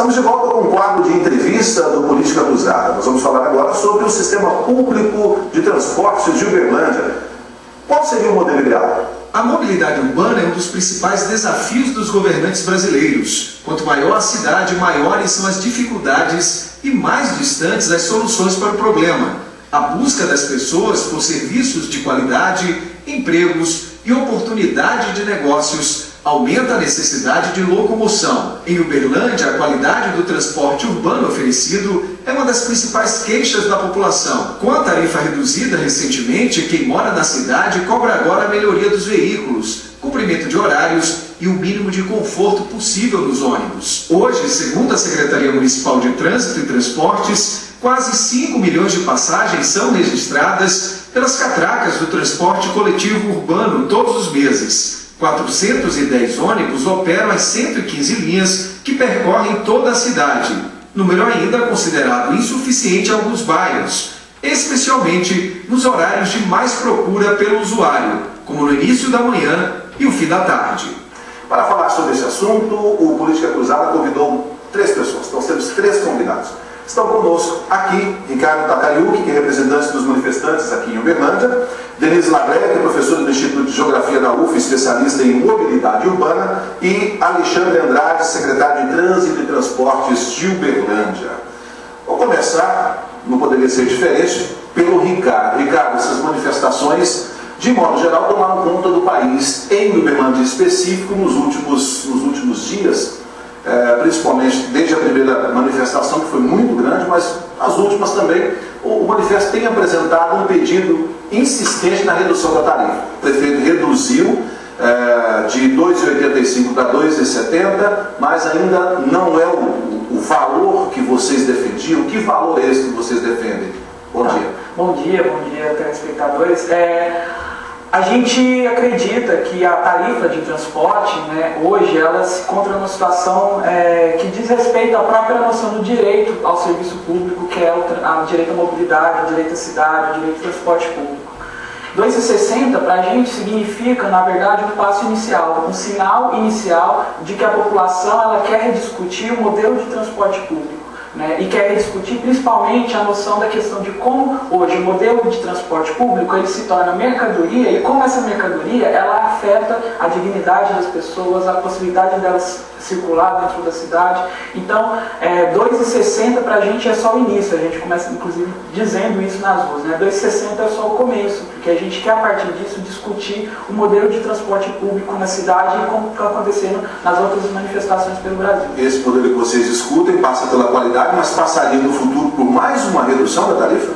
Estamos de volta com um quadro de entrevista do Política Cruzada. Nós vamos falar agora sobre o sistema público de transportes de Uberlândia. Qual seria o modelo ideal? A mobilidade urbana é um dos principais desafios dos governantes brasileiros. Quanto maior a cidade, maiores são as dificuldades e mais distantes as soluções para o problema. A busca das pessoas por serviços de qualidade, empregos e oportunidade de negócios aumenta a necessidade de locomoção. Em Uberlândia, a qualidade do transporte urbano oferecido é uma das principais queixas da população. Com a tarifa reduzida recentemente, quem mora na cidade cobra agora a melhoria dos veículos, cumprimento de horários e o mínimo de conforto possível nos ônibus. Hoje, segundo a Secretaria Municipal de Trânsito e Transportes, quase 5 milhões de passagens são registradas pelas catracas do transporte coletivo urbano todos os meses. 410 ônibus operam as 115 linhas que percorrem toda a cidade, número ainda considerado insuficiente em alguns bairros, especialmente nos horários de mais procura pelo usuário, como no início da manhã e o fim da tarde. Para falar sobre esse assunto, o Política Cruzada convidou 3 pessoas, então temos 3 convidados. Estão conosco aqui Ricardo Takayuki, que é representante dos manifestantes aqui em Uberlândia, Denise Lagrec, professora do Instituto de Geografia da UF, especialista em mobilidade urbana, e Alexandre Andrade, secretário de Trânsito e Transportes de Uberlândia. Vou começar, não poderia ser diferente, pelo Ricardo. Ricardo, essas manifestações, de modo geral, tomaram conta do país, em Uberlândia específico, nos últimos dias, principalmente desde a primeira manifestação, que foi muito grande, mas as últimas também. O manifesto tem apresentado um pedido insistente na redução da tarifa. O prefeito reduziu de R$ 2,85 para R$ 2,70, mas ainda não é o valor que vocês defendiam. Que valor é esse que vocês defendem? Bom dia. Bom dia, telespectadores. A gente acredita que a tarifa de transporte, hoje, ela se encontra numa situação que diz respeito à própria noção do direito ao serviço público, que é o direito à mobilidade, o direito à cidade, o direito ao transporte público. 2,60 para a gente significa, na verdade, um passo inicial, um sinal inicial de que a população ela quer rediscutir o modelo de transporte público. E quer discutir principalmente a noção da questão de como hoje o modelo de transporte público ele se torna mercadoria e como essa mercadoria ela afeta a dignidade das pessoas, a possibilidade delas circular dentro da cidade. Então, 2,60 para a gente é só o início, a gente começa inclusive dizendo isso nas ruas, 2,60 é só o começo, porque a gente quer a partir disso discutir o modelo de transporte público na cidade e como está acontecendo nas outras manifestações pelo Brasil. Esse modelo que vocês discutem passa pela qualidade, mas passaria no futuro por mais uma redução da tarifa?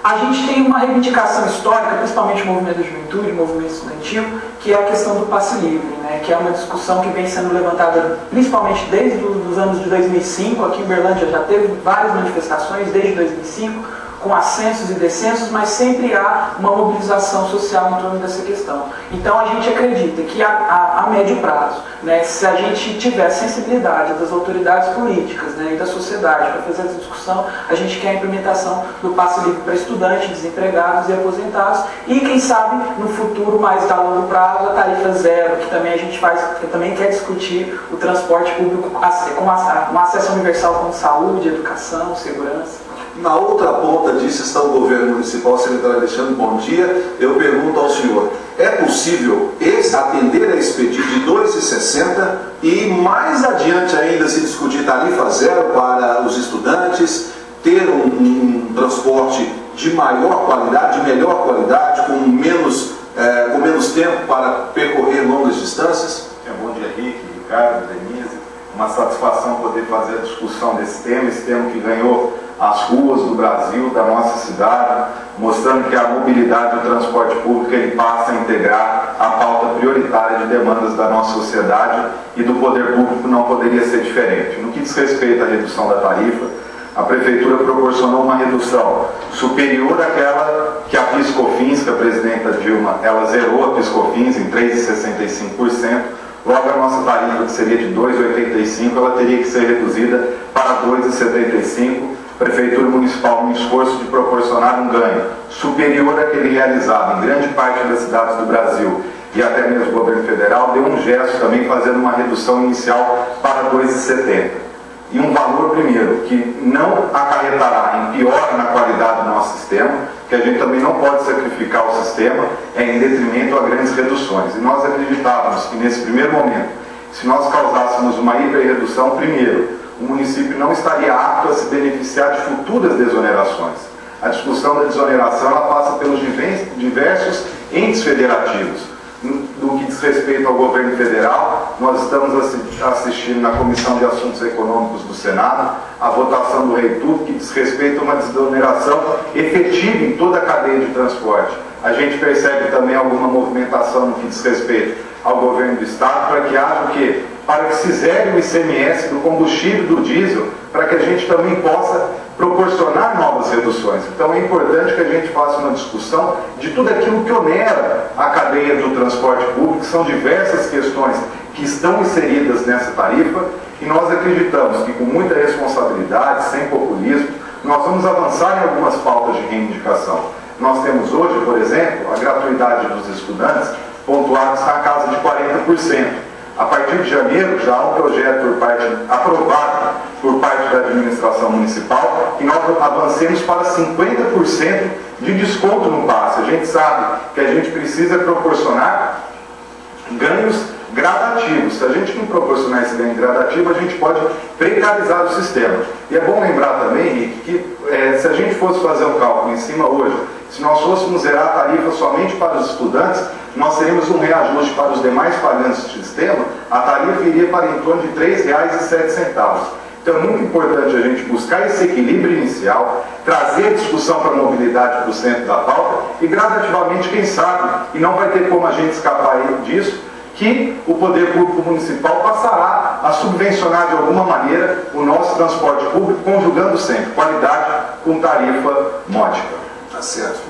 A gente tem uma reivindicação histórica, principalmente o movimento da juventude, o movimento estudantil, que é a questão do passe livre, que é uma discussão que vem sendo levantada principalmente desde os anos de 2005. Aqui em Uberlândia já teve várias manifestações desde 2005, com ascensos e descensos, mas sempre há uma mobilização social em torno dessa questão. Então a gente acredita que a médio prazo, se a gente tiver sensibilidade das autoridades políticas e da sociedade para fazer essa discussão, a gente quer a implementação do passe livre para estudantes, desempregados e aposentados, e quem sabe no futuro mais a longo prazo a tarifa zero, que também a gente que também quer discutir o transporte público com acesso universal como saúde, educação, segurança. Na outra ponta disso está o governo municipal. Secretário Alexandre, bom dia. Eu pergunto ao senhor, é possível atender a esse pedido de 2,60 e mais adiante ainda se discutir tarifa zero para os estudantes, ter um transporte de maior qualidade, de melhor qualidade, com menos tempo para percorrer longas distâncias? Bom dia, Ricardo, Denise. Uma satisfação poder fazer a discussão desse tema, esse tema que ganhou as ruas do Brasil, da nossa cidade, mostrando que a mobilidade do transporte público ele passa a integrar a pauta prioritária de demandas da nossa sociedade e do poder público não poderia ser diferente. No que diz respeito à redução da tarifa, a Prefeitura proporcionou uma redução superior àquela que a PIS/COFINS, que a presidenta Dilma, ela zerou a PIS/COFINS em 3,65%, logo a nossa tarifa, que seria de 2,85, ela teria que ser reduzida para 2,75%, Prefeitura Municipal no esforço de proporcionar um ganho superior àquele realizado em grande parte das cidades do Brasil e até mesmo o governo federal, deu um gesto também fazendo uma redução inicial para 2,70. e um valor, primeiro, que não acarretará em pior na qualidade do nosso sistema, que a gente também não pode sacrificar o sistema em detrimento a grandes reduções. E nós acreditávamos que nesse primeiro momento, se nós causássemos uma hiperredução, primeiro, o município não estaria apto a se beneficiar de futuras desonerações. A discussão da desoneração ela passa pelos diversos entes federativos. No que diz respeito ao governo federal, nós estamos assistindo na Comissão de Assuntos Econômicos do Senado a votação do Reitudo, que diz respeito a uma desoneração efetiva em toda a cadeia de transporte. A gente percebe também alguma movimentação no que diz respeito ao governo do Estado para que haja o quê? Para que se zere o ICMS do combustível do diesel, para que a gente também possa proporcionar novas reduções. Então é importante que a gente faça uma discussão de tudo aquilo que onera a cadeia do transporte público, que são diversas questões que estão inseridas nessa tarifa, e nós acreditamos que com muita responsabilidade, sem populismo, nós vamos avançar em algumas pautas de reivindicação. Nós temos hoje, por exemplo, a gratuidade dos estudantes pontuados na casa de 40%. A partir de janeiro já há um projeto aprovado por parte da administração municipal que nós avancemos para 50% de desconto no passe. A gente sabe que a gente precisa proporcionar ganhos gradativos. Se a gente não proporcionar esse ganho gradativo, a gente pode precarizar o sistema. E é bom lembrar também, Henrique, que se a gente fosse fazer um cálculo em cima hoje, se nós fôssemos zerar a tarifa somente para os estudantes, nós teríamos um reajuste para os demais pagantes do sistema, a tarifa iria para em torno de R$ 3,07. Então é muito importante a gente buscar esse equilíbrio inicial, trazer a discussão para a mobilidade para o centro da pauta e gradativamente, quem sabe, e não vai ter como a gente escapar disso, que o poder público municipal passará a subvencionar de alguma maneira o nosso transporte público, conjugando sempre qualidade com tarifa módica. Tá certo.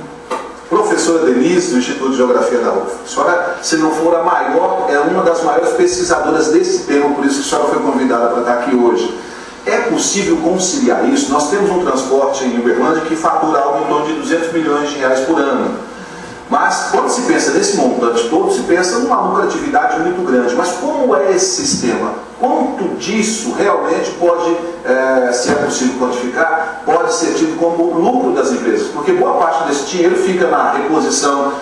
Professora Denise, do Instituto de Geografia da UF. A senhora, se não for a maior, é uma das maiores pesquisadoras desse tema, por isso que a senhora foi convidada para estar aqui hoje. É possível conciliar isso? Nós temos um transporte em Uberlândia que fatura algo em torno de R$200 milhões por ano. Mas, quando se pensa nesse montante todo, se pensa numa lucratividade muito grande. Mas como é esse sistema? Quanto disso realmente pode, se é possível quantificar, pode ser tido como lucro das empresas? Porque boa parte desse dinheiro fica na reposição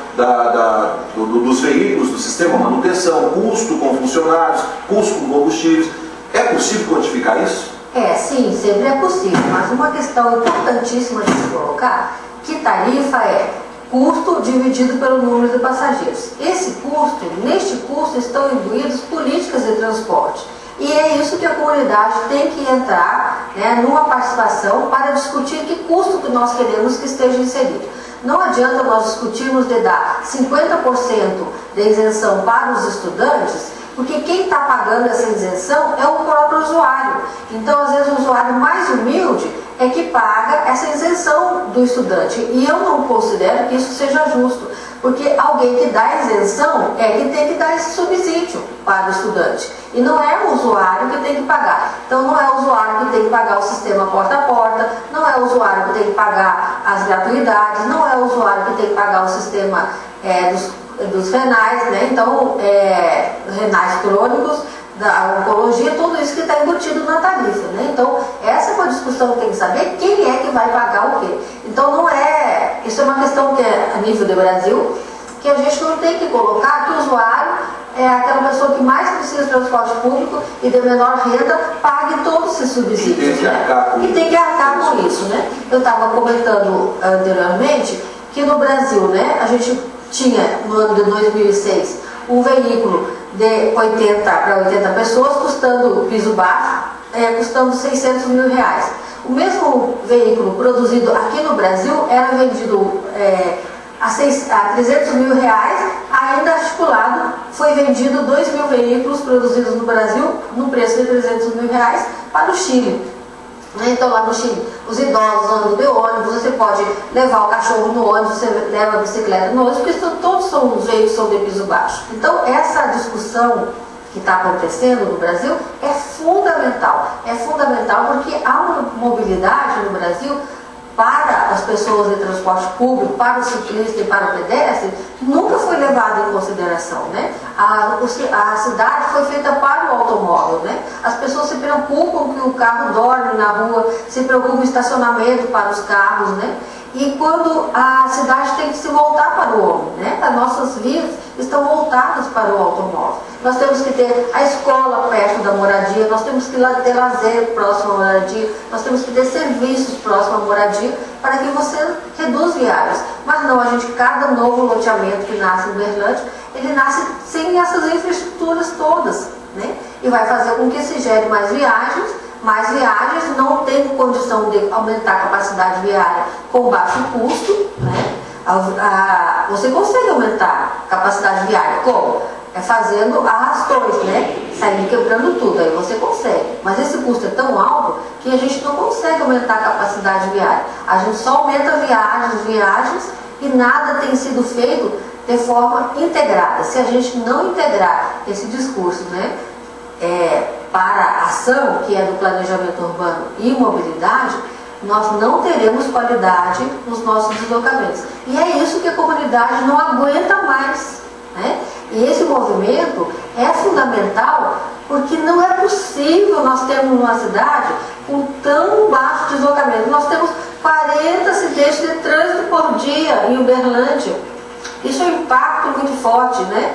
dos veículos, do sistema, manutenção, custo com funcionários, custo com combustíveis. É possível quantificar isso? Sim, sempre é possível. Mas uma questão importantíssima de se colocar, que tarifa é custo dividido pelo número de passageiros. Neste custo estão imbuídos políticas de transporte. E é isso que a comunidade tem que entrar, numa participação para discutir que custo que nós queremos que esteja inserido. Não adianta nós discutirmos de dar 50% de isenção para os estudantes, porque quem está pagando essa isenção é o próprio usuário. Então, às vezes, o usuário mais humilde é que paga essa isenção do estudante. E eu não considero que isso seja justo, porque alguém que dá isenção é que tem que dar esse subsídio para o estudante. E não é o usuário que tem que pagar. Então, não é o usuário que tem que pagar o sistema porta a porta, não é o usuário que tem que pagar as gratuidades, não é o usuário que tem que pagar o sistema dos renais, Então, renais crônicos, da oncologia, tudo isso que está embutido na tarifa, Então, essa é uma discussão que tem que saber quem é que vai pagar o quê. Então, isso é uma questão que é a nível do Brasil, que a gente não tem que colocar que o usuário é aquela pessoa que mais precisa de transporte público e de menor renda, pague todos esses subsídios. E tem que arcar com isso, Eu estava comentando anteriormente que no Brasil, a gente tinha, no ano de 2006, um veículo de 80 para 80 pessoas, custando piso baixo, custando R$600 mil. O mesmo veículo produzido aqui no Brasil era vendido a R$300 mil, ainda articulado, foi vendido 2 mil veículos produzidos no Brasil, no preço de R$300 mil, para o Chile. Então, lá no Chile, os idosos andam de ônibus, você pode levar o cachorro no ônibus, você leva a bicicleta no ônibus, porque todos os veículos são de piso baixo. Então, essa discussão que está acontecendo no Brasil é fundamental. É fundamental porque a mobilidade no Brasil para as pessoas em transporte público, para o ciclista e para o pedestre, nunca foi levado em consideração, né? A cidade foi feita para o automóvel, né? As pessoas se preocupam que o carro dorme na rua, se preocupam com o estacionamento para os carros, né? E quando a cidade tem que se voltar para o homem, né? As nossas vidas estão voltadas para o automóvel. Nós temos que ter a escola perto da moradia, nós temos que ter lazer próximo à moradia, nós temos que ter serviços próximo à moradia para que você reduza viagens. Mas não, cada novo loteamento que nasce em Uberlândia, ele nasce sem essas infraestruturas todas, né? E vai fazer com que se gere mais viagens não tem condição de aumentar a capacidade viária com baixo custo, né? Você consegue aumentar a capacidade viária como? Fazendo arrastões, né? Saindo quebrando tudo, aí você consegue. Mas esse custo é tão alto que a gente não consegue aumentar a capacidade viária. A gente só aumenta viagens e nada tem sido feito de forma integrada. Se a gente não integrar esse discurso, né? Para a ação, que é do planejamento urbano e mobilidade, nós não teremos qualidade nos nossos deslocamentos. E é isso que a comunidade não aguenta mais, né? E esse movimento é fundamental porque não é possível nós termos uma cidade com tão baixo deslocamento. Nós temos 40 acidentes de trânsito por dia em Uberlândia. Isso é um impacto muito forte, né?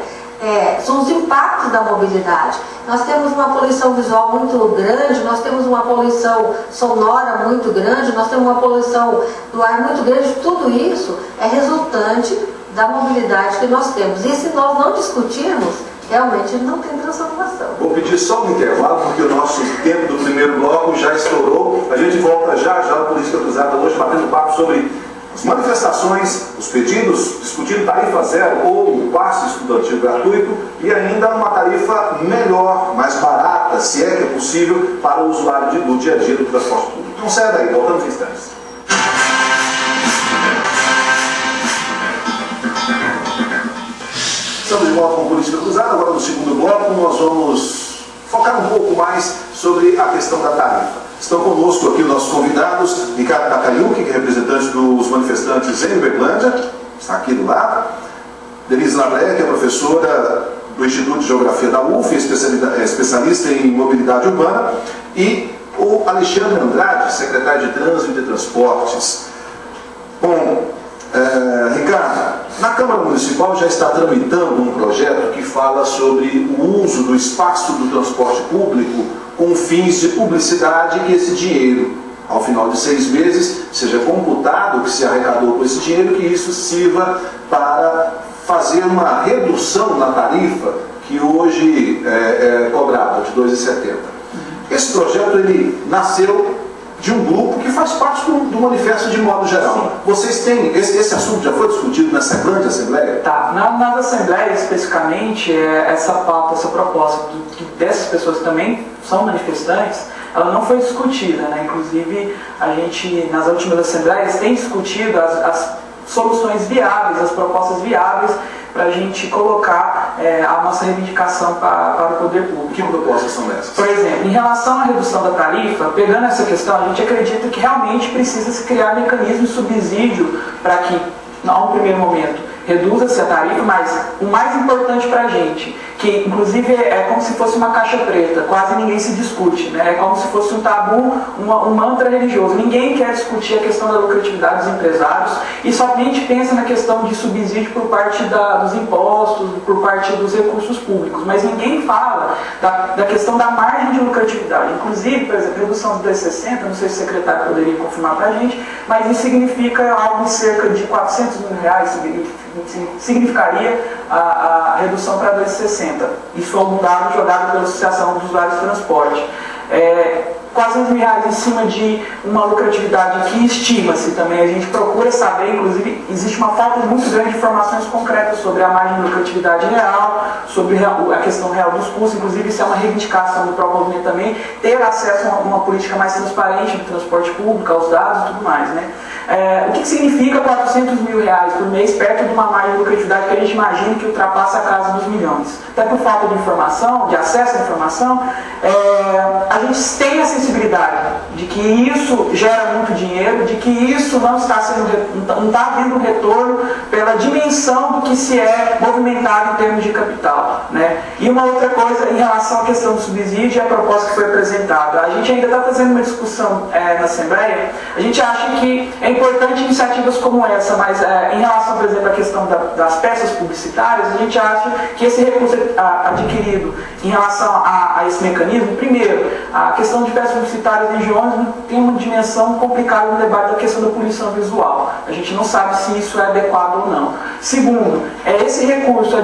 São os impactos da mobilidade. Nós temos uma poluição visual muito grande, nós temos uma poluição sonora muito grande, nós temos uma poluição do ar muito grande. Tudo isso é resultante da mobilidade que nós temos. E se nós não discutirmos, realmente não tem transformação. Vou pedir só um intervalo, porque o nosso tempo do primeiro bloco já estourou. A gente volta já no Política Cruzada hoje, batendo papo sobre as manifestações, os pedidos, discutindo tarifa zero ou um passe estudantil gratuito e ainda uma tarifa melhor, mais barata, se é que é possível, para o usuário do dia a dia do transporte público. Não saia daí, voltamos em instantes. Estamos de volta com a Política Cruzada. Agora no segundo bloco nós vamos focar um pouco mais sobre a questão da tarifa. Estão conosco aqui os nossos convidados, Ricardo Takayuki, que é representante dos manifestantes em Uberlândia, está aqui do lado, Denise Labrea, que é professora do Instituto de Geografia da UF, especialista em mobilidade urbana, e o Alexandre Andrade, secretário de Trânsito e de Transportes. Bom, Ricardo, na Câmara Municipal já está tramitando um projeto que fala sobre o uso do espaço do transporte público com fins de publicidade, que esse dinheiro, ao final de 6 meses, seja computado o que se arrecadou com esse dinheiro, que isso sirva para fazer uma redução na tarifa que hoje é cobrada de R$ 2,70. Esse projeto ele nasceu de um grupo que faz parte do manifesto de modo geral. Sim. Vocês têm, esse assunto já foi discutido nessa grande Assembleia? Tá, na Assembleia especificamente, essa pauta, essa proposta dessas pessoas que também são manifestantes, ela não foi discutida, né? Inclusive, a gente, nas últimas Assembleias, tem discutido as soluções viáveis, as propostas viáveis, para a gente colocar a nossa reivindicação para o poder público. Que propostas são essas? Por exemplo, em relação à redução da tarifa, pegando essa questão, a gente acredita que realmente precisa se criar mecanismo de subsídio para que, num primeiro momento, reduza-se a tarifa, mas o mais importante para a gente, que inclusive é como se fosse uma caixa preta, quase ninguém se discute, né? É como se fosse um tabu, um mantra religioso. Ninguém quer discutir a questão da lucratividade dos empresários e somente pensa na questão de subsídio por parte dos impostos, por parte dos recursos públicos, mas ninguém fala da questão da margem de lucratividade. Inclusive, por exemplo, redução de 2,60, não sei se o secretário poderia confirmar para a gente, mas isso significa algo de cerca de R$400 mil, significaria a redução para 2,60. Isso foi um dado jogado pela Associação dos Usuários de Transporte. R$400 mil em cima de uma lucratividade que estima-se também. A gente procura saber, inclusive, existe uma falta muito grande de informações concretas sobre a margem de lucratividade real, sobre a questão real dos custos. Inclusive, isso é uma reivindicação do próprio movimento também, ter acesso a uma política mais transparente do transporte público, aos dados e tudo mais, né? O que significa R$400 mil por mês, perto de uma margem de lucratividade que a gente imagina que ultrapassa a casa dos milhões? Até por falta de informação, de acesso à informação, a gente tem essa sensibilidade de que isso gera muito dinheiro, de que isso não está havendo retorno pela dimensão do que se é movimentado em termos de capital, né? E uma outra coisa em relação à questão do subsídio e a proposta que foi apresentada. A gente ainda está fazendo uma discussão na Assembleia. A gente acha que é importante iniciativas como essa, mas em relação, por exemplo, à questão das peças publicitárias, a gente acha que esse recurso adquirido em relação a esse mecanismo, primeiro, a questão de peças publicitárias em regiões tem uma dimensão complicada no debate da questão da poluição visual. A gente não sabe se isso é adequado ou não. Segundo, esse recurso,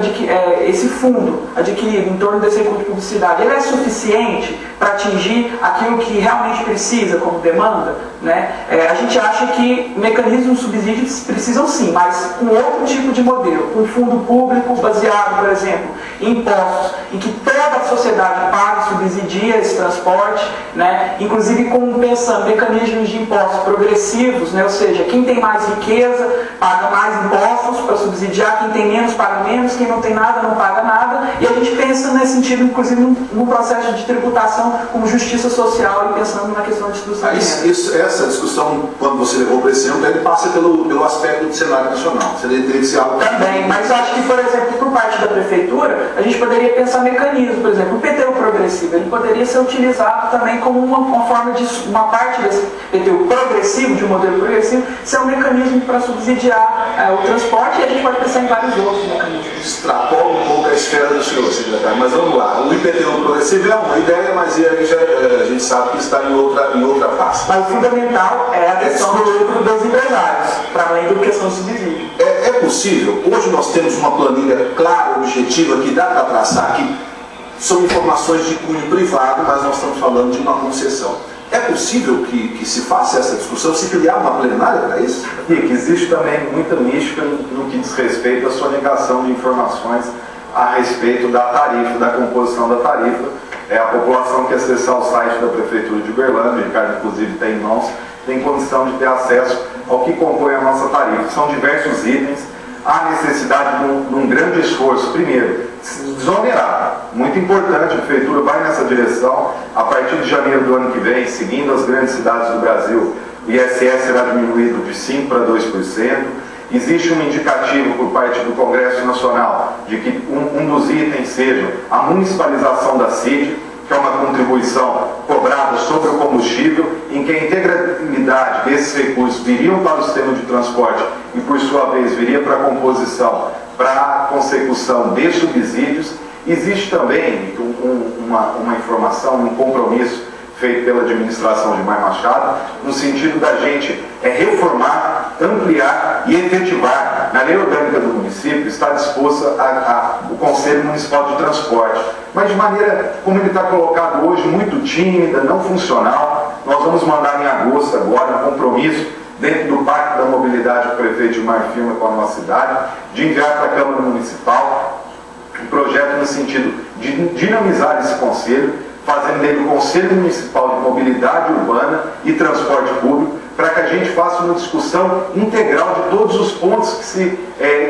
esse fundo adquirido em torno desse recurso de publicidade, ele é suficiente para atingir aquilo que realmente precisa como demanda, né? A gente acha que mecanismos de subsídios precisam sim, mas com outro tipo de modelo, com fundo público baseado, por exemplo, em impostos, em que toda a sociedade paga e subsidia esse transporte, né? Inclusive pensando mecanismos de impostos progressivos, né? Ou seja, quem tem mais riqueza paga mais impostos para subsidiar, quem tem menos paga menos, quem não tem nada não paga nada, e a gente pensa nesse sentido, inclusive no processo de tributação como justiça social e pensando na questão de distribuição de renda. Essa discussão, quando você levou para esse âmbito, ele passa pelo aspecto do cenário nacional. Seria teria que ser algo também, mas eu acho que, por exemplo, por parte da prefeitura, a gente poderia pensar mecanismos, por exemplo, o PTU progressivo, ele poderia ser utilizado também como uma forma de, uma parte desse PTU progressivo, de um modelo progressivo, ser um mecanismo para subsidiar o transporte, e a gente pode pensar em vários outros mecanismos. Extrapola um pouco a esfera do senhor, secretário, mas vamos lá. O IPTU progressivo é uma ideia, mas a gente sabe que está em outra fase. Mas o fundamental é a questão do lucro dos empresários, para além da questão do subsídio. É possível, hoje nós temos uma planilha clara, objetiva, que dá para traçar, que são informações de cunho privado, mas nós estamos falando de uma concessão. É possível que se faça essa discussão, se criar uma plenária para isso? E que existe também muita mística no que diz respeito à sonegação de informações a respeito da tarifa, da composição da tarifa. A população que acessar o site da Prefeitura de Uberlândia, o Ricardo inclusive tem em mãos, tem condição de ter acesso ao que compõe a nossa tarifa. São diversos itens. Há necessidade de um grande esforço, primeiro, desonerar. Muito importante, a Prefeitura vai nessa direção. A partir de janeiro do ano que vem, seguindo as grandes cidades do Brasil, o ISS será diminuído de 5% para 2%. Existe um indicativo por parte do Congresso Nacional de que um dos itens seja a municipalização da CID, que é uma contribuição cobrada sobre o combustível, em que a integralidade desses recursos viriam para o sistema de transporte e, por sua vez, viria para a composição, para a consecução de subsídios. Existe também uma informação, um compromisso feito pela administração de Maia Machado, no sentido da gente reformar, ampliar e efetivar. Na lei orgânica do município está disposta o Conselho Municipal de Transporte, mas de maneira, como ele está colocado hoje, muito tímida, não funcional. Nós vamos mandar em agosto agora um compromisso dentro do Pacto da Mobilidade que o prefeito Gilmar firma com a nossa cidade, de enviar para a Câmara Municipal um projeto no sentido de dinamizar esse conselho, fazendo dele o Conselho Municipal de Mobilidade Urbana e Transporte Público, para que a gente faça uma discussão integral de todos os pontos que se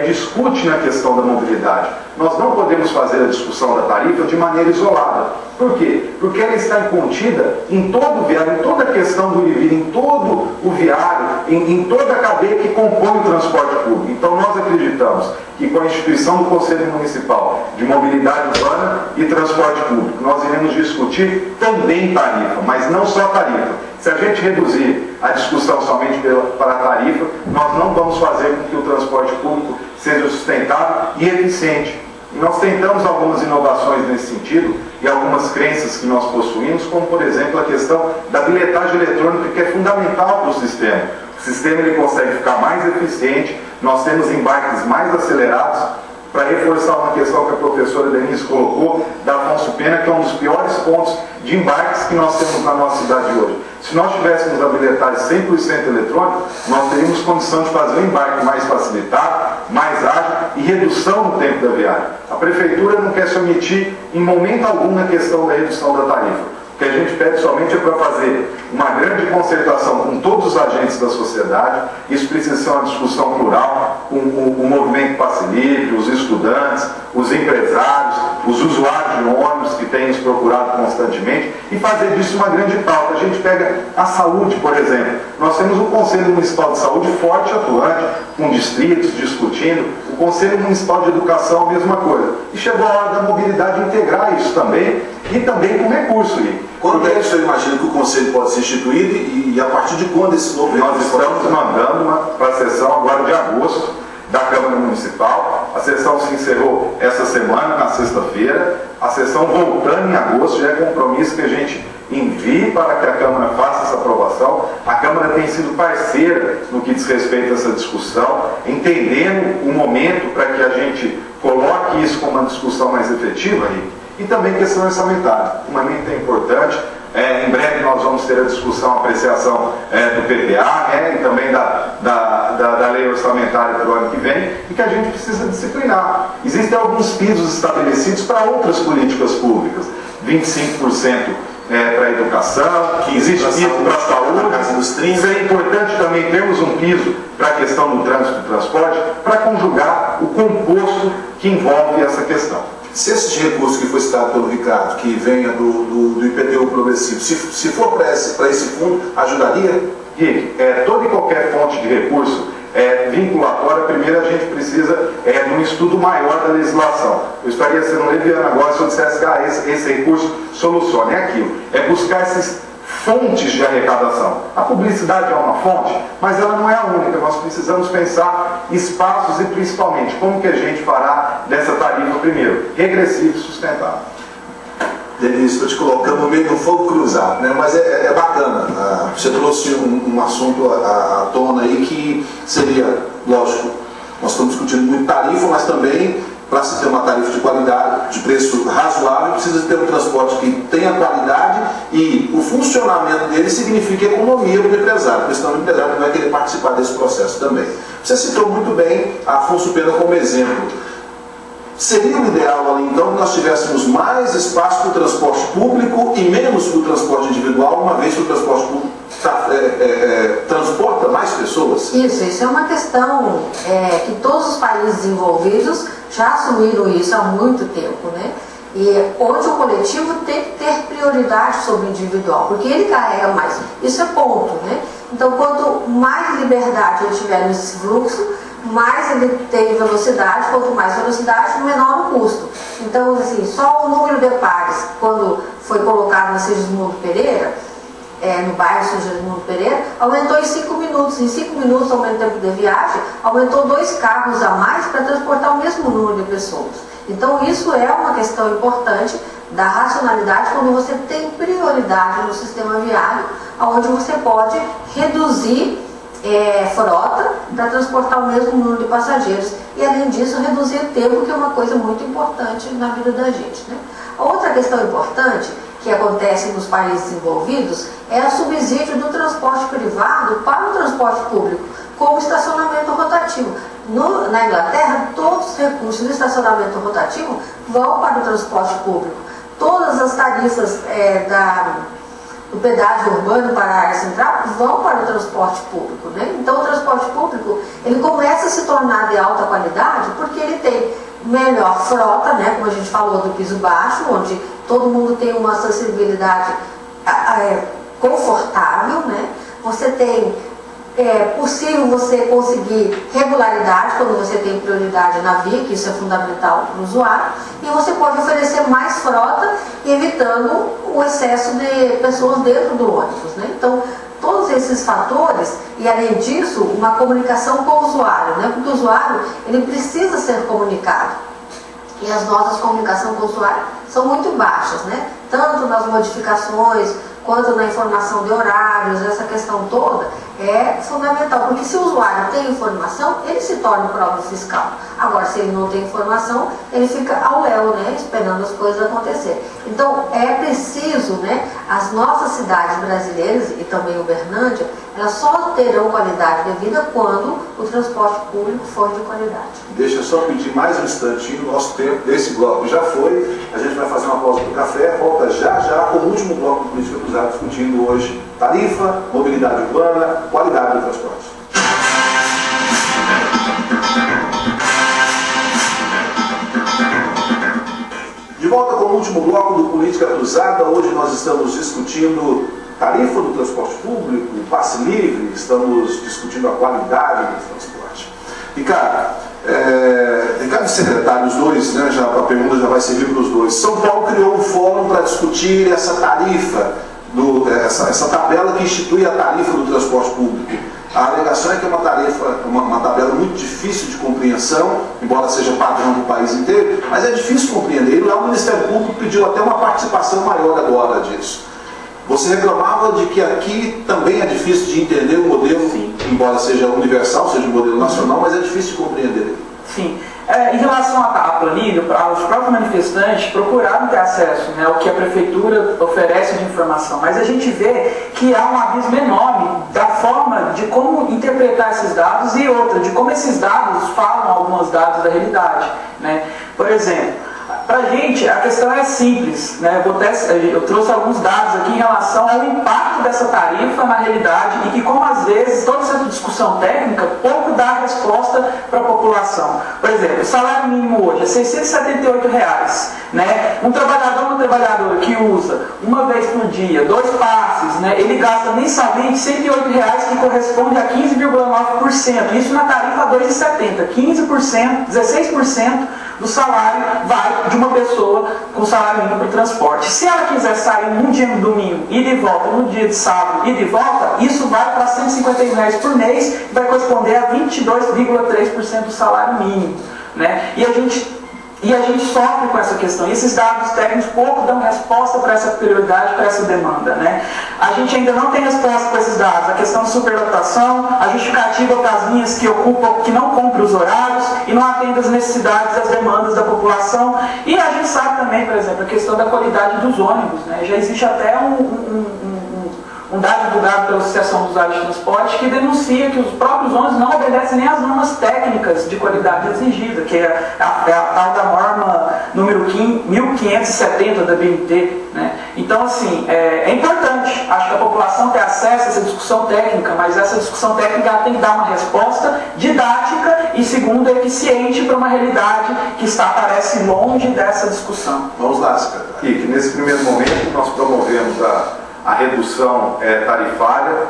discute na questão da mobilidade. Nós não podemos fazer a discussão da tarifa de maneira isolada. Por quê? Porque ela está contida em todo o viário, em toda a questão do ir, em todo o viário, em toda a cadeia que compõe o transporte público. Então nós acreditamos que com a instituição do Conselho Municipal de Mobilidade Urbana e Transporte Público, nós iremos discutir também tarifa, mas não só tarifa. Se a gente reduzir a discussão somente para a tarifa, nós não vamos fazer com que o transporte público seja sustentável e eficiente. E nós tentamos algumas inovações nesse sentido e algumas crenças que nós possuímos, como por exemplo a questão da bilhetagem eletrônica, que é fundamental para o sistema. O sistema ele consegue ficar mais eficiente, nós temos embarques mais acelerados. Para reforçar uma questão que a professora Denise colocou, da Afonso Pena, que é um dos piores pontos de embarques que nós temos na nossa cidade hoje. Se nós tivéssemos a bilhetagem 100% eletrônica, nós teríamos condição de fazer um embarque mais facilitado, mais ágil e redução no tempo da viagem. A Prefeitura não quer se omitir em momento algum na questão da redução da tarifa. O que a gente pede somente é para fazer uma grande concertação com todos os agentes da sociedade. Isso precisa ser uma discussão plural, com o movimento Passe Livre, os estudantes, os empresários, os usuários de ônibus que têm nos procurado constantemente, e fazer disso uma grande pauta. A gente pega a saúde, por exemplo. Nós temos o Conselho Municipal de Saúde forte e atuante, com distritos discutindo, o Conselho Municipal de Educação, a mesma coisa. E chegou a hora da mobilidade integrar isso também, e também com recurso. Quando é que o senhor imagina que o Conselho pode ser instituído e a partir de quando esse novo... Nós estamos mandando para a sessão agora de agosto da Câmara Municipal. A sessão se encerrou essa semana, na sexta-feira. A sessão voltando em agosto, já é compromisso que a gente envie para que a Câmara faça essa aprovação. A Câmara tem sido parceira no que diz respeito a essa discussão, entendendo o momento para que a gente coloque isso como uma discussão mais efetiva. E também questão orçamentária. O momento é importante. Em breve nós vamos ter a discussão, a apreciação do PPA, e também da lei orçamentária para o ano que vem, e que a gente precisa disciplinar. Existem alguns pisos estabelecidos para outras políticas públicas. 25% para a educação, existe piso para a saúde. Isso é importante também termos um piso para a questão do trânsito e transporte, para conjugar o composto que envolve essa questão. Se esse recurso que foi citado pelo Ricardo, que venha do IPTU progressivo, se for para esse fundo, ajudaria? Rick, toda e qualquer fonte de recurso vinculatória, primeiro a gente precisa de um estudo maior da legislação. Eu estaria sendo leviano agora se eu dissesse que esse recurso soluciona. É aquilo, é buscar essas fontes de arrecadação. A publicidade é uma fonte, mas ela não é a única. Nós precisamos pensar espaços e principalmente como que a gente fará dessa tarifa primeiro, regressiva e sustentável. Denise, estou te colocando no meio do fogo cruzado, né? Mas é bacana. Você trouxe um assunto à tona aí que seria, lógico, nós estamos discutindo muito tarifa, mas também para se ter uma tarifa de qualidade, de preço razoável, precisa ter um transporte que tenha qualidade e o funcionamento dele significa economia para o empresário, porque senão o empresário não vai querer participar desse processo também. Você citou muito bem a Afonso Pena como exemplo. Seria o ideal ali, então, que nós tivéssemos mais espaço para o transporte público e menos para o transporte individual, uma vez que o transporte público transporta mais pessoas? Isso é uma questão que todos os países desenvolvidos já assumiram isso há muito tempo, né? E onde o coletivo tem que ter prioridade sobre o individual, porque ele carrega mais. Isso é ponto, né? Então, quanto mais liberdade ele tiver nesse fluxo, mais ele tem velocidade, quanto mais velocidade, menor o custo. Então, assim, só o número de pares, quando foi colocado na Sigismundo Pereira, no bairro Sigismundo Pereira, aumentou em 5 minutos. Em 5 minutos aumenta o tempo de viagem, aumentou 2 carros a mais para transportar o mesmo número de pessoas. Então, isso é uma questão importante da racionalidade quando você tem prioridade no sistema viário, onde você pode reduzir frota para transportar o mesmo número de passageiros e, além disso, reduzir o tempo, que é uma coisa muito importante na vida da gente, né? A outra questão importante que acontece nos países desenvolvidos é o subsídio do transporte privado para o transporte público, como estacionamento rotativo. Na Inglaterra, todos os recursos do estacionamento rotativo vão para o transporte público. Todas as tarifas do pedágio urbano para a área central vão para o transporte público, né? Então, o transporte público ele começa a se tornar de alta qualidade porque ele tem melhor frota, né? Como a gente falou do piso baixo, onde todo mundo tem uma acessibilidade confortável, né? Você tem possível você conseguir regularidade quando você tem prioridade na via, que isso é fundamental para o usuário, e você pode oferecer mais frota, evitando o excesso de pessoas dentro do ônibus, né? Então, todos esses fatores, e além disso, uma comunicação com o usuário, né? Porque o usuário ele precisa ser comunicado. E as nossas comunicações com o usuário são muito baixas, né? Tanto nas modificações, quanto na informação de horários, essa questão toda é fundamental, porque se o usuário tem informação, ele se torna prova fiscal. Agora, se ele não tem informação, ele fica ao léu, né, esperando as coisas acontecerem. Então, é preciso, né, as nossas cidades brasileiras e também Uberlândia, elas só terão qualidade de vida quando o transporte público for de qualidade. Deixa eu só pedir mais um instantinho, o nosso tempo desse bloco já foi, a gente vai vai fazer uma pausa para o café, volta já já com o último bloco do Política Cruzada, discutindo hoje tarifa, mobilidade urbana, qualidade do transporte. De volta com o último bloco do Política Cruzada, hoje nós estamos discutindo tarifa do transporte público, passe livre, estamos discutindo a qualidade do transporte. Ricardo secretário, os dois, né, a pergunta já vai servir para os dois. São Paulo criou um fórum para discutir essa tarifa, essa tabela que institui a tarifa do transporte público. A alegação é que é uma tabela muito difícil de compreensão, embora seja padrão no país inteiro, mas é difícil compreender. E lá o Ministério Público pediu até uma participação maior agora disso. Você reclamava de que aqui também é difícil de entender o modelo, embora seja universal, seja um modelo nacional, mas é difícil de compreender. Sim. Em relação à planilha, os próprios manifestantes procuraram ter acesso, né, ao que a prefeitura oferece de informação, mas a gente vê que há um abismo enorme da forma de como interpretar esses dados e outra, de como esses dados falam alguns dados da realidade, né? Por exemplo, para a gente, a questão é simples, né? Eu trouxe alguns dados aqui em relação ao impacto dessa tarifa na realidade e que, como às vezes, toda essa discussão técnica pouco dá resposta para a população. Por exemplo, o salário mínimo hoje é R$ 678, né? Um trabalhador ou uma trabalhadora que usa uma vez por dia, 2 passes, né? Ele gasta mensalmente R$ 108, que corresponde a 15,9%. Isso na tarifa R$ 2,70, 15%, 16% do salário vai de uma pessoa com salário mínimo para o transporte. Se ela quiser sair num dia no domingo, ir de volta, no dia de sábado, ir de volta, isso vai para R$ 151 por mês, e vai corresponder a 22,3% do salário mínimo, né? E a gente sofre com essa questão. E esses dados técnicos pouco dão resposta para essa prioridade, para essa demanda, né? A gente ainda não tem resposta para esses dados. A questão de superlotação, a justificativa para as linhas que não cumprem os horários e não atendem às necessidades, às demandas da população. E a gente sabe também, por exemplo, a questão da qualidade dos ônibus, né? Já existe até um dado divulgado pela Associação dos Usuários de Transporte que denuncia que os próprios ônibus não obedecem nem às normas técnicas de qualidade exigida, que é a tal da norma número 1570 da BNT, né? Então, assim, é importante, acho que a população tem acesso a essa discussão técnica, mas essa discussão técnica tem que dar uma resposta didática e, segundo, eficiente para uma realidade que parece longe dessa discussão. Vamos lá, secretário. E que nesse primeiro momento nós promovemos a redução tarifária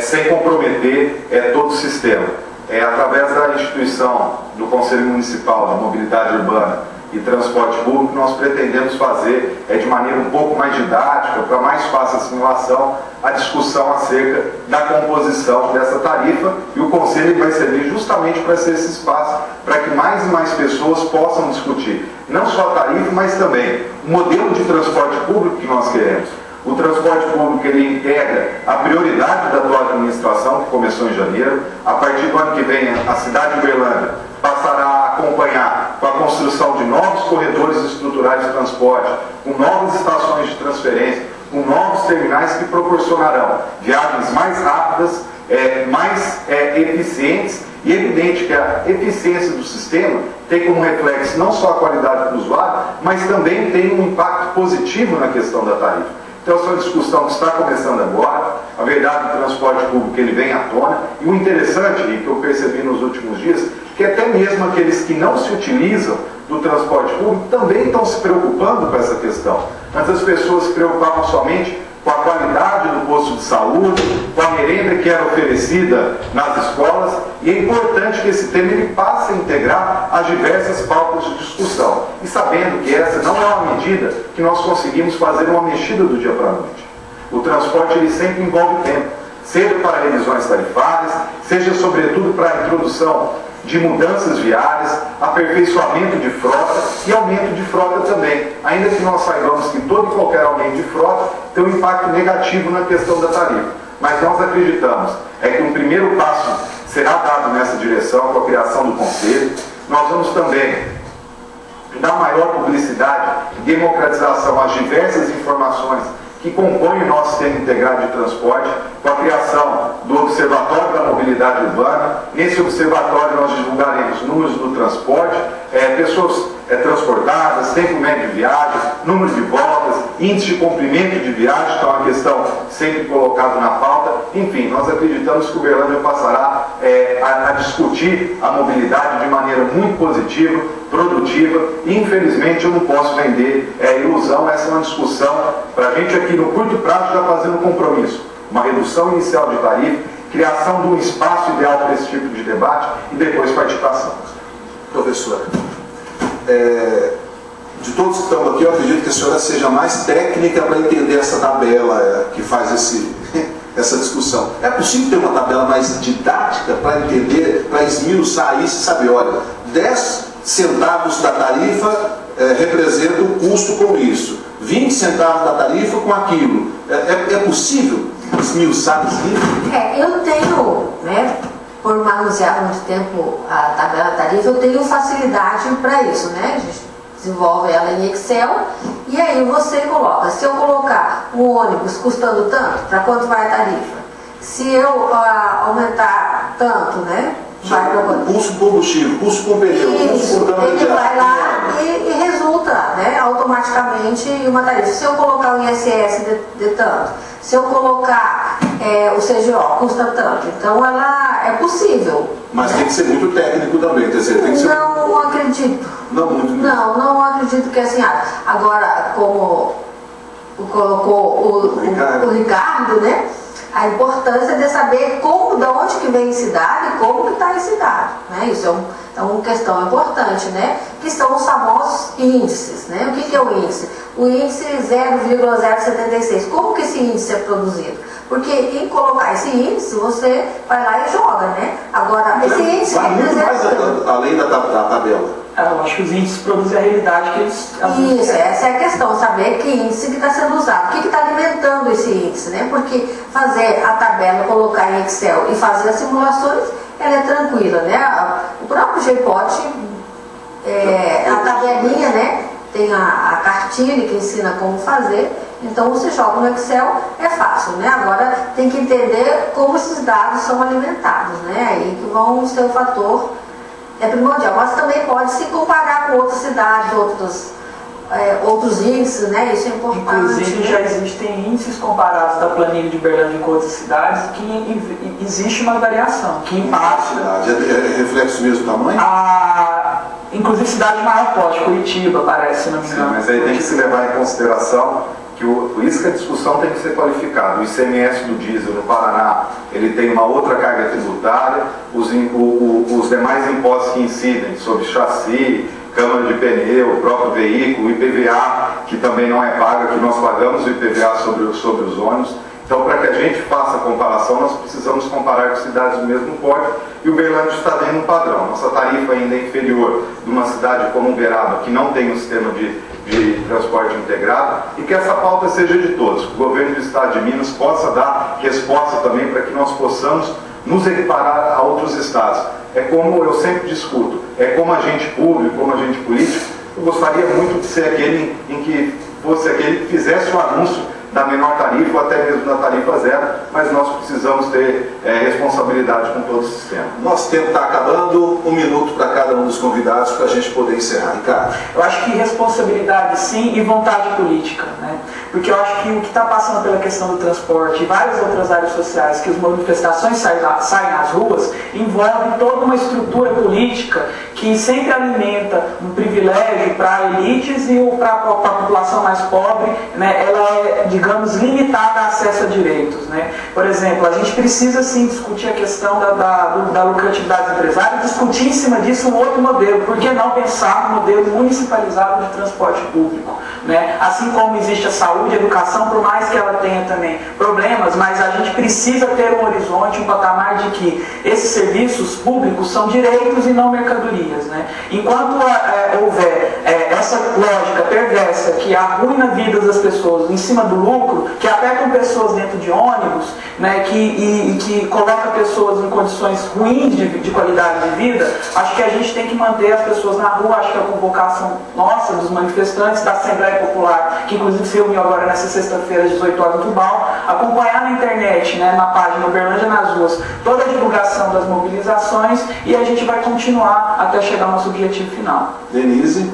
sem comprometer todo o sistema. Através da instituição do Conselho Municipal de Mobilidade Urbana e Transporte Público, nós pretendemos fazer de maneira um pouco mais didática, para mais fácil assimilação, a discussão acerca da composição dessa tarifa, e o Conselho vai servir justamente para ser esse espaço para que mais e mais pessoas possam discutir não só a tarifa, mas também o modelo de transporte público que nós queremos. O transporte público, ele integra a prioridade da atual administração, que começou em janeiro. A partir do ano que vem, a cidade de Uberlândia passará a acompanhar com a construção de novos corredores estruturais de transporte, com novas estações de transferência, com novos terminais que proporcionarão viagens mais rápidas, mais eficientes, e é evidente que a eficiência do sistema tem como reflexo não só a qualidade do usuário, mas também tem um impacto positivo na questão da tarifa. Então, essa é uma discussão que está começando agora. A verdade do transporte público, ele vem à tona. E o interessante, e que eu percebi nos últimos dias, que até mesmo aqueles que não se utilizam do transporte público também estão se preocupando com essa questão. Antes as pessoas se preocupavam somente com a qualidade do posto de saúde, com a merenda que era oferecida nas escolas, e é importante que esse tema ele passe a integrar as diversas pautas de discussão, e sabendo que essa não é uma medida que nós conseguimos fazer uma mexida do dia para a noite. O transporte ele sempre envolve tempo, seja para revisões tarifárias, seja sobretudo para a introdução de mudanças viárias, aperfeiçoamento de frota e aumento de frota também, ainda que nós saibamos que todo e qualquer aumento de frota tem um impacto negativo na questão da tarifa. Mas nós acreditamos que um primeiro passo será dado nessa direção com a criação do Conselho. Nós vamos também dar maior publicidade e democratização às diversas informações que compõem o nosso sistema integrado de transporte, com a criação do Observatório da Mobilidade Urbana. Nesse observatório nós divulgaremos números do transporte, pessoas transportadas, tempo médio de viagens, número de voltas, índice de comprimento de viagem, que é uma questão sempre colocada na pauta. Enfim, nós acreditamos que Uberlândia passará a discutir a mobilidade de maneira muito positiva, produtiva, e infelizmente eu não posso vender ilusão. Essa é uma discussão para a gente aqui no curto prazo já fazendo um compromisso, uma redução inicial de tarifa, criação de um espaço ideal para esse tipo de debate e depois participação. Professora, de todos que estão aqui, eu acredito que a senhora seja mais técnica para entender essa tabela que faz essa discussão. É possível ter uma tabela mais didática para entender, para esmiuçar isso e saber, olha, 10 centavos da tarifa representa o custo com isso, 20 centavos da tarifa com aquilo. É possível esmiuçar isso? Eu tenho, né, por manusear muito tempo a tabela tarifa, eu tenho facilidade para isso, né? A gente desenvolve ela em Excel e aí você coloca, se eu colocar um ônibus custando tanto, para quanto vai a tarifa? Se eu aumentar tanto, né? Vai para quanto? Custo com combustível, custo com pneu, Isso, custo com ele vai lá e resulta, né, automaticamente em uma tarifa. Se eu colocar o ISS de tanto, se eu colocar o CGO, custa tanto. Então ela é possível. Mas tem que ser muito técnico também, quer dizer, tem que ser... Não acredito. Não muito. Não acredito que assim, agora como colocou o Ricardo, né? A importância de saber de onde que vem cidade e como que está em cidade, né? Isso é uma questão importante, né? Que são os famosos índices, né? O que é o índice? O índice 0,076. Como que esse índice é produzido? Porque em colocar esse índice, você vai lá e joga, né? Agora, esse índice... Vai muito mais além da tabela. Eu acho que os índices produzem a realidade que eles... Isso, essa é a questão, saber que índice que está sendo usado, o que está alimentando esse índice, né? Porque fazer a tabela, colocar em Excel e fazer as simulações, ela é tranquila, né? O próprio GPOT, a tabelinha, né? Tem a cartilha que ensina como fazer, então você joga no Excel, é fácil, né? Agora tem que entender como esses dados são alimentados, né? Aí que vão ser o fator primordial, mas também pode se comparar com outras cidades, outros índices, né? Isso é importante. Inclusive já existem índices comparados da planilha de Uberlândia com outras cidades que existe uma variação, que impacta... É reflexo mesmo do tamanho? Inclusive cidade de maior porte, Curitiba, parece, se não me engano. Mas aí tem que se levar em consideração que por isso que a discussão tem que ser qualificada. O ICMS do diesel no Paraná, ele tem uma outra carga tributária, os demais impostos que incidem sobre chassi, câmara de pneu, próprio veículo, o IPVA, que também não é pago, que nós pagamos o IPVA sobre os ônibus. Então, para que a gente faça a comparação, nós precisamos comparar com cidades do mesmo porte, e Uberlândia está dentro de um padrão. Nossa tarifa ainda é inferior de uma cidade como Uberaba, que não tem um sistema de transporte integrado, e que essa pauta seja de todos, que o governo do estado de Minas possa dar resposta também para que nós possamos nos equiparar a outros estados. É como eu sempre discuto, como agente público, como agente político, eu gostaria muito de ser aquele em que fosse aquele que fizesse o anúncio da menor tarifa ou até mesmo da tarifa zero, mas nós precisamos ter responsabilidade com todo o sistema. Nosso tempo está acabando, 1 minuto para cada um dos convidados para a gente poder encerrar. Ricardo. Eu acho que responsabilidade sim e vontade política, né? Porque eu acho que o que está passando pela questão do transporte e várias outras áreas sociais, que as manifestações saem às ruas, envolve toda uma estrutura política que sempre alimenta um privilégio para elites e para a população mais pobre, né? Ela é, digamos, limitada a acesso a direitos, né? Por exemplo, a gente precisa sim discutir a questão da lucratividade empresária e discutir em cima disso um outro modelo. Por que não pensar no modelo municipalizado de transporte público, né? Assim como existe a saúde, a educação, por mais que ela tenha também problemas, mas a gente precisa ter um horizonte, um patamar de que esses serviços públicos são direitos e não mercadorias, né? Enquanto houver essa lógica perversa que arruina a vida das pessoas em cima do lucro, que apertam pessoas dentro de ônibus, né, que coloca pessoas em condições ruins de qualidade de vida, acho que a gente tem que manter as pessoas na rua. Acho que a convocação nossa, dos manifestantes da Assembleia Popular, que inclusive se reuniu agora nessa sexta-feira às 18 horas no Tubal, acompanhar na internet, né, na página Uberlândia nas Ruas, toda a divulgação das mobilizações, e a gente vai continuar até chegar ao nosso objetivo final. Denise.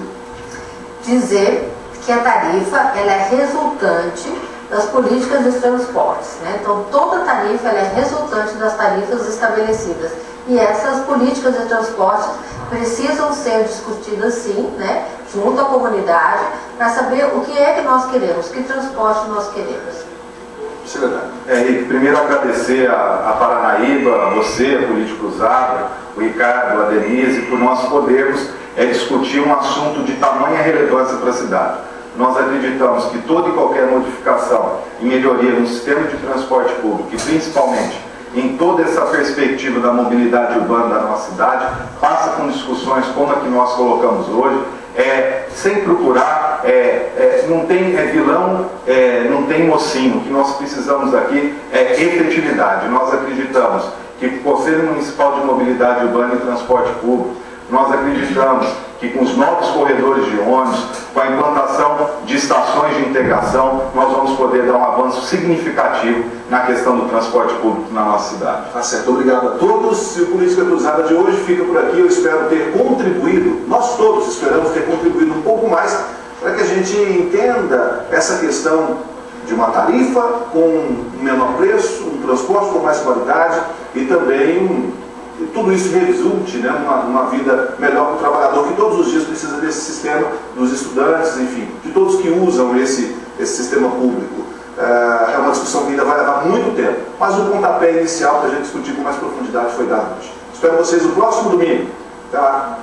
dizer que a tarifa ela é resultante das políticas de transportes, né? Então toda tarifa ela é resultante das tarifas estabelecidas e essas políticas de transporte precisam ser discutidas sim, né? Junto à comunidade para saber o que é que nós queremos, que transporte nós queremos. Henrique, primeiro agradecer a Paranaíba, a você, a Política Cruzada, o Ricardo, a Denise, por nós podermos discutir um assunto de tamanha relevância para a cidade. Nós acreditamos que toda e qualquer modificação e melhoria no sistema de transporte público, e principalmente em toda essa perspectiva da mobilidade urbana da nossa cidade, passa com discussões como a que nós colocamos hoje, sem procurar, não tem vilão, não tem mocinho. O que nós precisamos aqui é efetividade. Nós acreditamos que o Conselho Municipal de Mobilidade Urbana e Transporte Público, nós acreditamos que com os novos corredores de ônibus, com a implantação de estações de integração, nós vamos poder dar um avanço significativo na questão do transporte público na nossa cidade. Tá certo, obrigado a todos. E o Política Cruzada de hoje fica por aqui. Eu espero ter contribuído, nós todos esperamos ter contribuído um pouco mais para que a gente entenda essa questão de uma tarifa com um menor preço, um transporte com mais qualidade e também tudo isso resulte, né, uma vida melhor para o trabalhador que todos os dias precisa desse sistema, dos estudantes, enfim, de todos que usam esse sistema público. É uma discussão que ainda vai levar muito tempo, mas o pontapé inicial para a gente discutir com mais profundidade foi dado hoje. Espero vocês no próximo domingo. Até lá!